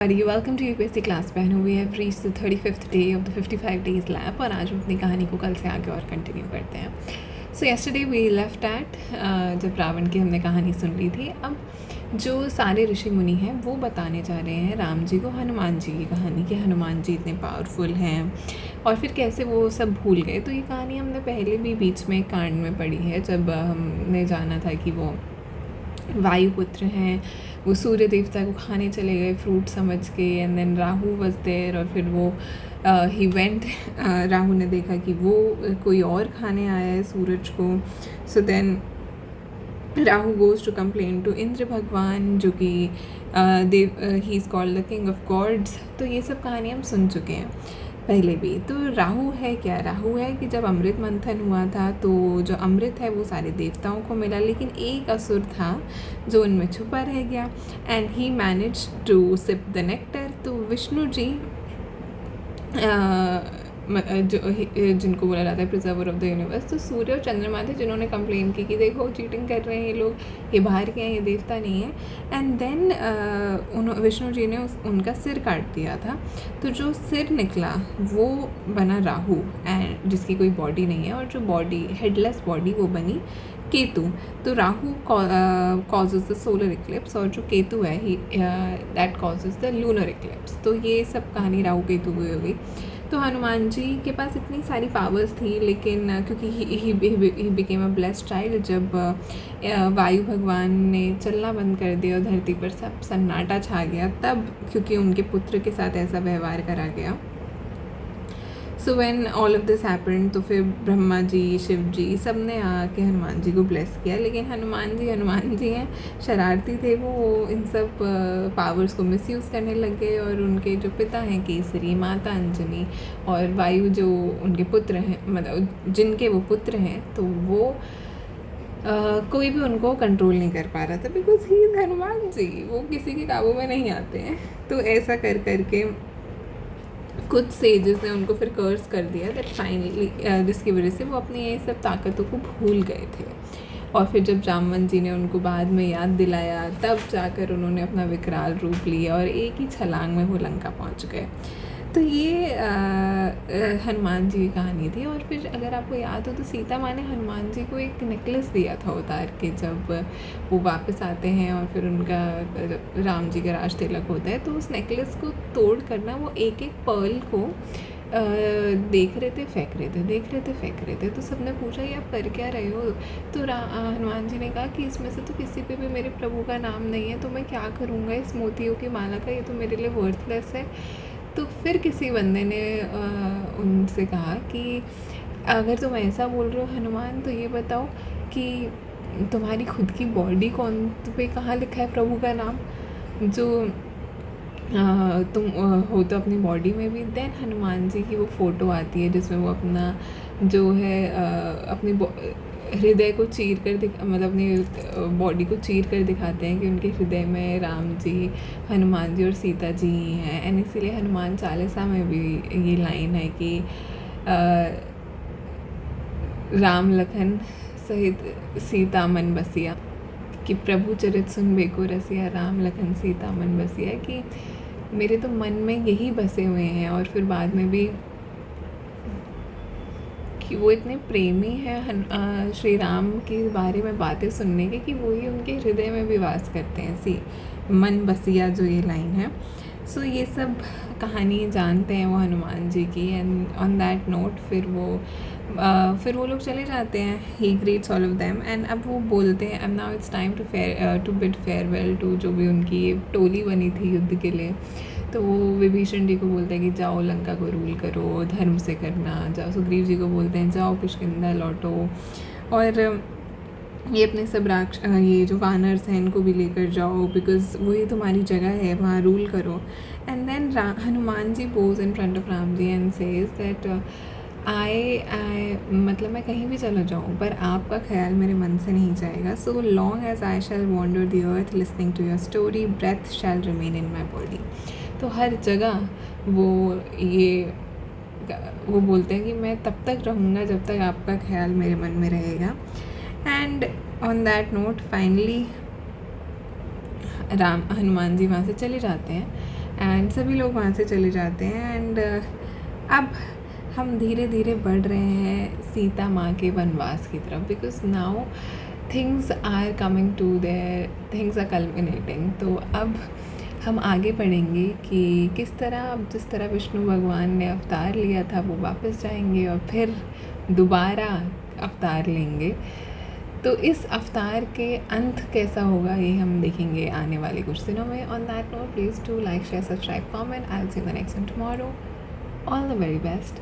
Welcome to UPSC class पे। We have reach the 35th day of the 55 days lab और आज हम अपनी कहानी को कल से आगे और कंटिन्यू करते हैं। So yesterday we left at जब रावण की हमने कहानी सुन ली थी। अब जो सारे ऋषि मुनि हैं वो बताने जा रहे हैं राम जी को हनुमान जी की कहानी कि हनुमान जी इतने पावरफुल हैं और फिर कैसे वो सब भूल गए। तो ये कहानी हमने पहले भी बीच में कांड में पढ़ी है, जब हमने जाना था कि वो वायुपुत्र हैं, वो सूर्य देवता को खाने चले गए फ्रूट समझ के, and then Rahu was there और फिर वो ही वेंट राहु ने देखा कि वो कोई और खाने आया है सूरज को। So then Rahu goes to complain to Indra भगवान, जो कि देव ही is called the king of gods. तो ये सब कहानी हम सुन चुके हैं पहले भी। तो राहु है क्या? राहु है कि जब अमृत मंथन हुआ था तो जो अमृत है वो सारे देवताओं को मिला, लेकिन एक असुर था जो उनमें छुपा रह गया and he manage to sip the nectar. तो विष्णु जी जो जिनको बोला जाता है प्रिजर्वर ऑफ द यूनिवर्स, तो सूर्य और चंद्रमा थे जिन्होंने कंप्लेन की कि देखो चीटिंग कर रहे हैं ये लोग, ये बाहर के हैं, ये देवता नहीं है। एंड देन विष्णु जी ने उनका सिर काट दिया था। तो जो सिर निकला वो बना राहु, एंड जिसकी कोई बॉडी नहीं है, और जो बॉडी हेडलेस बॉडी वो बनी केतु। तो Rahu causes the solar eclipse और जो केतु है ही that causes the lunar eclipse. तो ये सब कहानी राहु केतु की होगी। तो हनुमान जी के पास इतनी सारी पावर्स थी, लेकिन क्योंकि he became a blessed child, जब वायु भगवान ने चलना बंद कर दिया और धरती पर सब सन्नाटा छा गया, तब क्योंकि उनके पुत्र के साथ ऐसा व्यवहार करा गया। So when all of this happened, तो फिर ब्रह्मा जी, शिव जी, सब ने आके हनुमान जी को ब्लेस किया। लेकिन हनुमान जी हैं, शरारती थे वो इन सब पावर्स को मिसयूज़ करने लग गए। और उनके जो पिता हैं केसरी, माता अंजनी और वायु जो उनके पुत्र हैं, मतलब जिनके वो पुत्र हैं, तो वो कोई भी उनको कंट्रोल नहीं कर पा रहा था, because he is Hanuman ji, वो किसी के काबू में नहीं आते हैं। तो ऐसा कर करके कुछ सेजेस ने उनको फिर कर्स कर दिया, दैट फाइनली जिसकी वजह से वो अपनी ये सब ताकतों को भूल गए थे। और फिर जब जामवंत जी ने उनको बाद में याद दिलाया, तब जाकर उन्होंने अपना विकराल रूप लिया और एक ही छलांग में वो लंका पहुंच गए। तो ये हनुमान जी की कहानी थी। और फिर अगर आपको याद हो तो सीता माँ ने हनुमान जी को एक नेकलेस दिया था उतार के, जब वो वापस आते हैं और फिर उनका राम जी का राज तिलक होता है। तो उस नेकलेस को तोड़ कर ना वो एक एक पर्ल को देख रहे थे, फेंक रहे थे। तो सबने पूछा ये आप कर क्या रहे हो? तो हनुमान जी ने कहा कि इसमें से तो किसी पे भी मेरे प्रभु का नाम नहीं है, तो मैं क्या करूँगा इस मोतियों की माला का, ये तो मेरे लिए वर्थलेस है। तो फिर किसी बंदे ने उनसे कहा कि अगर तुम ऐसा बोल रहे हो हनुमान, तो ये बताओ कि तुम्हारी खुद की बॉडी कौन पे कहाँ लिखा है प्रभु का नाम, जो तुम हो तो अपनी बॉडी में भी। देन हनुमान जी की वो फ़ोटो आती है जिसमें वो अपना जो है अपनी हृदय को चीर कर मतलब अपनी बॉडी को चीर कर दिखाते हैं कि उनके हृदय में राम जी, हनुमान जी और सीता जी ही हैं। एंड इसीलिए हनुमान चालीसा में भी ये लाइन है कि राम लखन सहित सीता मन बसिया, कि प्रभु चरित सुन बेको रसिया, राम लखन सीता मन बसिया, कि मेरे तो मन में यही बसे हुए हैं। और फिर बाद में भी कि वो इतने प्रेमी हैं श्री राम के बारे में बातें सुनने के, कि वही उनके हृदय में भी वास करते हैं। सी मन बसिया जो ये लाइन है। सो ये सब कहानी जानते हैं वो हनुमान जी की। एंड ऑन दैट नोट फिर वो लोग चले जाते हैं। He greets all of them and अब वो बोलते हैं अब now it's time to bid farewell to जो भी उनकी टोली बनी थी युद्ध के लिए। तो वो विभीषण जी को बोलते हैं कि जाओ लंका को रूल करो, धर्म से करना, जाओ। सुग्रीव जी को बोलते हैं जाओ किष्किंधा लौटो, और ये अपने सब ये जो वानर्स हैं इनको भी लेकर जाओ, बिकॉज वही तुम्हारी जगह है, वहाँ रूल करो। And then Hanuman ji bows in front of Ram ji and says that I मतलब मैं कहीं भी चला जाऊँ पर आपका ख्याल मेरे मन से नहीं जाएगा। So long as I shall wander the earth listening to your story, breath shall remain in my body. तो हर जगह वो बोलते हैं कि मैं तब तक रहूँगा जब तक आपका ख्याल मेरे मन में रहेगा। And on that note finally Hanuman ji वहाँ से चले जाते हैं। एंड सभी लोग वहाँ से चले जाते हैं। एंड अब हम धीरे धीरे बढ़ रहे हैं सीता माँ के वनवास की तरफ, because now things are coming to there, things are culminating. तो अब हम आगे बढ़ेंगे कि किस तरह, अब जिस तरह विष्णु भगवान ने अवतार लिया था वो वापस जाएंगे और फिर दोबारा अवतार लेंगे। तो इस अवतार के अंत कैसा होगा ये हम देखेंगे आने वाले कुछ दिनों में। On that note, please do like, share, subscribe, comment. I will see you the next one tomorrow. All the very best.